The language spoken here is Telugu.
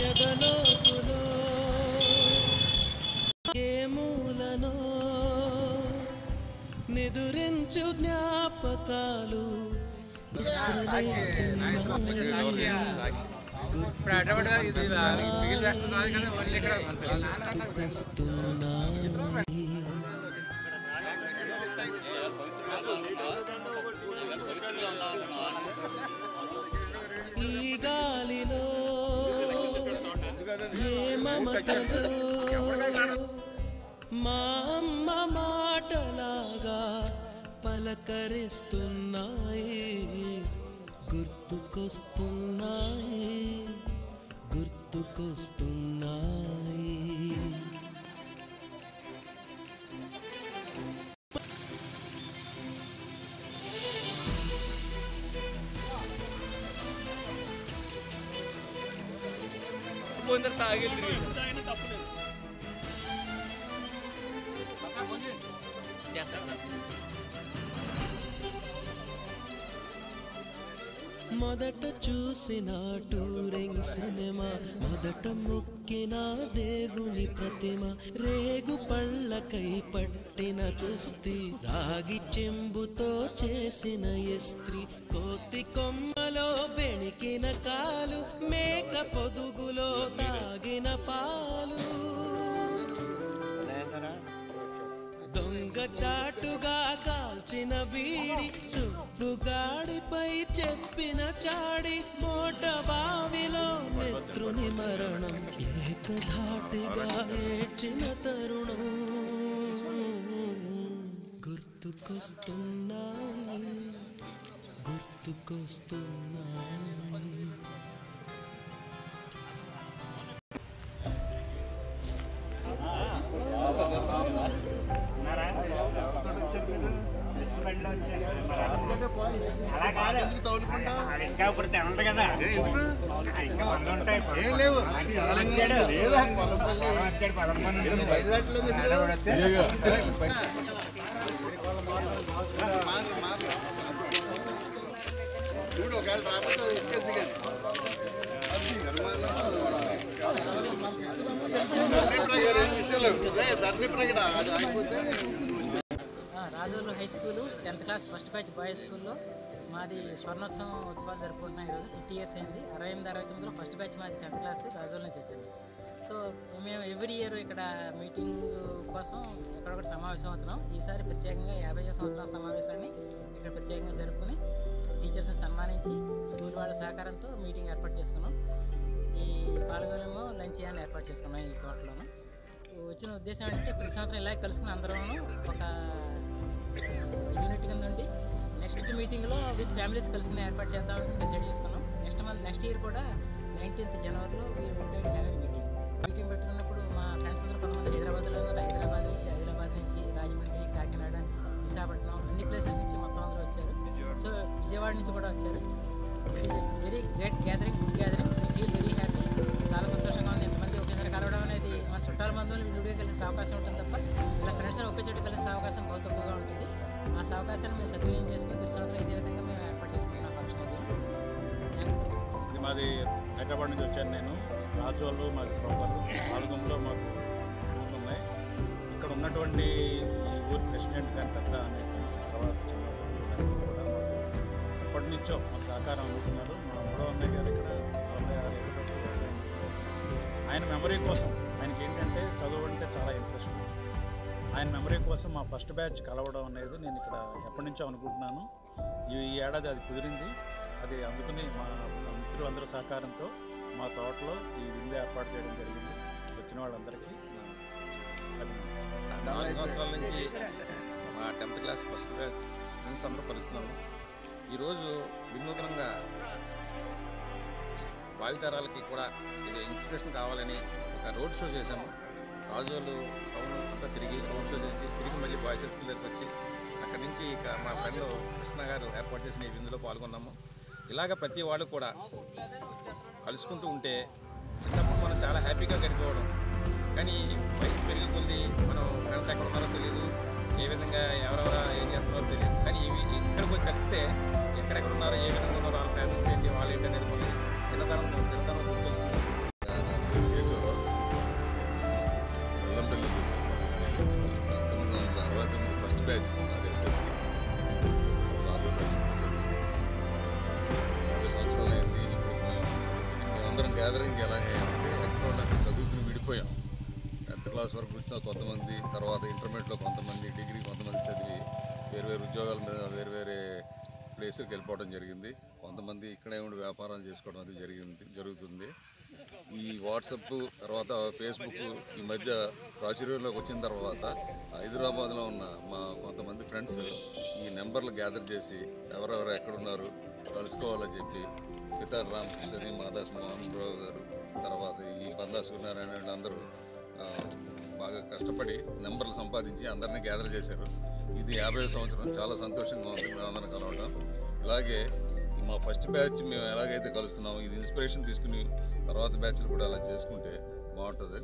ఎదలోతులో ఏ మూలనో నిదురించు జ్ఞాపకాలు ఈ గాలిలో ఏ మమతలో మా అమ్మ మాటలాగా పలకరిస్తున్నాయి, గుర్తుకొస్తున్నాయి, గుర్తుకొస్తున్నాయి. మొదట చూసిన టూరింగ్ సినిమా, మొదట మొక్కిన దేవుని ప్రతిమ, రేగు పళ్ళకై పట్టిన కుస్తీ, రాగి చెంబుతో చేసిన ఇస్త్రీ, కోతి కొమ్మలో బెణికిన కాలు, మేక పొదుగులో తాగిన పాలు, దొంగ చాటుగా కాల్చిన బీడి, సుబ్బుగాడిపై చెప్పిన చాడి, మోట బావిలో మిత్రుని మరణం, ఏకధాటిగా ఏడ్చిన తరుణం గుర్తుకొస్తున్నాయి, గుర్తుకొస్తున్నాయి. ఇంకా ఇప్పుడు తినండి కదా, ఇంకా మంది ఉంటాయి. చూడు ఒకవేళ రాకపోతే Razole high school 10th class first batch boys స్కూల్లో మాది స్వర్ణోత్సవం ఉత్సవాలు జరుపుకుంటున్నాం. ఈరోజు 50 years అయింది. 68-69లో ఫస్ట్ బ్యాచ్ మాది 10th క్లాస్ రాజోల నుంచి వచ్చింది. సో మేము ఎవ్రీ ఇయర్ ఇక్కడ మీటింగ్ కోసం ఎక్కడొకటి సమావేశం అవుతున్నాం. ఈసారి ప్రత్యేకంగా 50వ సంవత్సరం సమావేశాన్ని ఇక్కడ ప్రత్యేకంగా జరుపుకుని టీచర్స్ని సన్మానించి స్కూల్ వాళ్ళ సహకారంతో మీటింగ్ ఏర్పాటు చేసుకున్నాం. ఈ పాల్గొనేమో లంచ్ అని ఏర్పాటు చేసుకున్నాం ఈ తోటలోను. వచ్చిన ఉద్దేశం ఏంటంటే ప్రతి సంవత్సరం ఇలా కలుసుకుని అందరూ ఒక యూనిట్ కింద ఉండి నెక్స్ట్ మీటింగ్లో విత్ ఫ్యామిలీస్ కలుసుకుని ఏర్పాటు చేద్దామని డిసైడ్ చేసుకున్నాం. నెక్స్ట్ ఇయర్ కూడా 19th జనవరిలో మీటింగ్ పెట్టుకున్నప్పుడు మా ఫ్రెండ్స్ అందరూ కొంతమంది హైదరాబాద్లో ఉన్నారు. ఆదిలాబాద్ నుంచి రాజమండ్రి, కాకినాడ, విశాఖపట్నం అన్ని ప్లేసెస్ నుంచి మొత్తం అందరూ వచ్చారు. సో విజయవాడ నుంచి కూడా వచ్చారు. It is a very great gathering, good gathering. I feel very happy. చాలా సంతోషంగా ఉంది. ఎంతమంది ఒకేసారి కలవడం అనేది మన చుట్టాల బంధువులు విడిగా కలిసే అవకాశం ఉంటుంది తప్ప ఇలా ఫ్రెండ్స్ ఒకే చోటు కలిసే అవకాశం बहुत తక్కువగా ఉంటుంది. ఆ అవకాశాన్ని మేము సద్వినియోగం చేసుకుని ప్రతి సంవత్సరం ఇదే విధంగా మేము ఏర్పాటు చేసుకుంటున్నాం ఫంక్షన్ అది. ఇది మాది హైదరాబాద్ నుంచి వచ్చాను నేను. రాజోళ్ళు మాది ప్రాపర్ పాల్గొంలో మాకు ఊళ్ళు ఉన్నాయి. ఇక్కడ ఉన్నటువంటి ఈ ఊరి ప్రెసిడెంట్ కానీ పెద్ద తర్వాత చిన్న కూడా మాకు ఎప్పటి నుంచో మాకు సహకారం అందిస్తున్నారు. మా మూడో అన్నయ్య గారు ఇక్కడ 46 ఏళ్ళ పాటు వ్యవసాయం చేశారు. ఆయన మెమరీ కోసం, ఆయనకి ఏంటంటే చదువు అంటే చాలా ఇంట్రెస్ట్. ఆయన మెమరీ కోసం మా ఫస్ట్ బ్యాచ్ కలవడం అనేది నేను ఇక్కడ ఎప్పటి నుంచో అనుకుంటున్నాను. ఈ ఏడాది అది కుదిరింది. అది అందుకని మా మిత్రులందరూ సహకారంతో మా తోటలో ఈ విందు ఏర్పాటు చేయడం జరిగింది. వచ్చిన వాళ్ళందరికీ 4 సంవత్సరాల నుంచి మా 10th class first batch friends అందరూ కలుస్తున్నాము. ఈరోజు వినూత్నంగా భావితరాలకి కూడా ఇది ఇన్స్పిరేషన్ కావాలని ఒక రోడ్ షో చేశాము. రాజోలు టౌన్ అంతా తిరిగి రోడ్ షో చేసి తిరిగి మళ్ళీ బాయ్స్ స్కూల్ దగ్గరికి వచ్చి అక్కడి నుంచి ఇక మా ఫ్రెండ్ కృష్ణ గారు ఏర్పాటు చేసిన ఈ విందులో పాల్గొన్నాము. ఇలాగ ప్రతి వాళ్ళు కూడా కలుసుకుంటూ ఉంటే చిన్నప్పుడు మనం చాలా హ్యాపీగా గడిపోవడం, కానీ వయసు పెరిగే కొద్దీ మనం ఫ్రెండ్స్ ఎక్కడ ఉన్నారో తెలియదు, గ్యాదరింగ్ ఎలాగైందంటే ఎక్కడ చదువుకుని విడిపోయాం. 10th క్లాస్ వరకు వచ్చిన కొంతమంది, తర్వాత ఇంటర్మీడియట్లో కొంతమంది, డిగ్రీ కొంతమంది చదివి వేరు ఉద్యోగాల మీద వేరే ప్లేస్కి వెళ్ళిపోవడం జరిగింది. కొంతమంది ఇక్కడే ఉండి వ్యాపారాలు చేసుకోవడం అది జరుగుతుంది. ఈ వాట్సప్ తర్వాత ఫేస్బుక్ ఈ మధ్య ప్రాచుర్యంలోకి వచ్చిన తర్వాత హైదరాబాద్లో ఉన్న మా కొంతమంది ఫ్రెండ్స్ ఈ నెంబర్లు గ్యాదర్ చేసి ఎవరెవరు ఎక్కడున్నారు కలుసుకోవాలని చెప్పి పితార్ రామకృష్ణని, మాదాస్ మోహన్ రావు గారు, తర్వాత ఈ బందా సూర్యనారాయణ వీళ్ళందరూ బాగా కష్టపడి నెంబర్లు సంపాదించి అందరినీ గ్యాదర్ చేశారు. ఇది 50వ సంవత్సరం. చాలా సంతోషంగా ఉంది మేమందరం కలవడం. ఇలాగే మా ఫస్ట్ బ్యాచ్ మేము ఎలాగైతే కలుస్తున్నామో ఇది ఇన్స్పిరేషన్ తీసుకుని తర్వాత బ్యాచ్లు కూడా అలా చేసుకుంటే బాగుంటుంది.